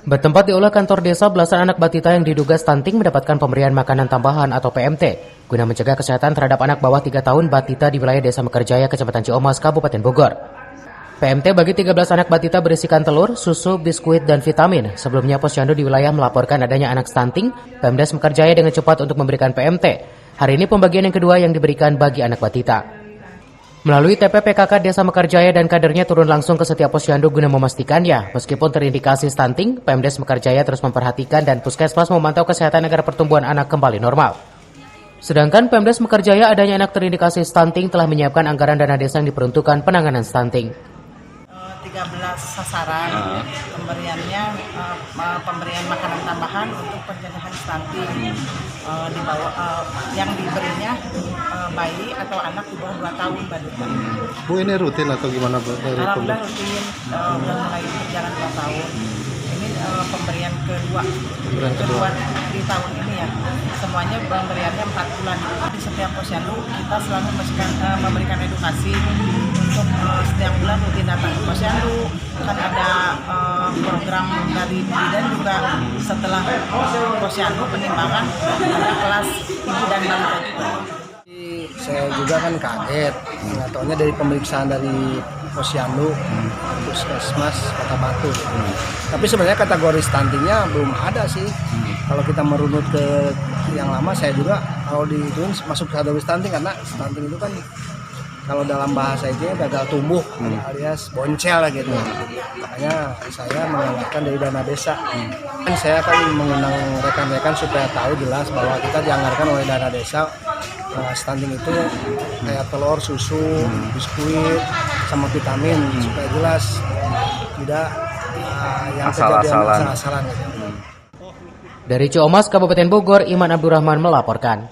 Bertempat di Aula kantor desa, belasan anak batita yang diduga stunting mendapatkan pemberian makanan tambahan atau PMT guna mencegah kesehatan terhadap anak bawah 3 tahun batita di wilayah Desa Mekarjaya, Kecamatan Ciomas, Kabupaten Bogor. PMT bagi 13 anak batita berisikan telur, susu, biskuit, dan vitamin. Sebelumnya Posyandu di wilayah melaporkan adanya anak stunting, Pemdes Mekarjaya dengan cepat untuk memberikan PMT. Hari ini pembagian yang kedua yang diberikan bagi anak batita. Melalui TPPKK Desa Mekarjaya dan kadernya turun langsung ke setiap posyandu guna memastikannya. Meskipun terindikasi stunting, Pemdes Mekarjaya terus memperhatikan dan Puskesmas memantau kesehatan agar pertumbuhan anak kembali normal. Sedangkan Pemdes Mekarjaya adanya anak terindikasi stunting telah menyiapkan anggaran dana desa yang diperuntukkan penanganan stunting. 13 sasaran pemberiannya, pemberian makanan tambahan untuk pencegahan stunting di bawah yang diberinya bayi atau anak di bawah 2 tahun. Bu, ini rutin atau gimana Bu? Alhamdulillah rutin, udah mulai berjalan 2 tahun. Ini pemberian kedua di tahun ini ya. Semuanya pemberiannya 4 bulan. Di setiap posyandu kita selalu memberikan edukasi untuk setiap bulan rutin datang ke posyandu. Kan ada program dari Bidan juga setelah posyandu penimbangan ada kelas ibu dan balita juga. Saya juga kan kaget, nggak taunya dari pemeriksaan dari Posyandu, Puskesmas Kota Batu. Tapi sebenarnya kategori stuntingnya belum ada sih. Kalau kita merunut ke yang lama, saya juga kalau diituin masuk kategori stunting, karena stunting itu kan kalau dalam bahasa itu gagal tumbuh alias boncel gitu. Makanya saya mengeluarkan dari dana desa. Saya kan mengundang rekan-rekan supaya tahu jelas bahwa kita dianggarkan oleh dana desa. Stunting itu kayak telur, susu, biskuit, sama vitamin supaya jelas tidak yang asal-asalan. Gitu. Dari Ciomas, Kabupaten Bogor, Iman Abdurrahman melaporkan.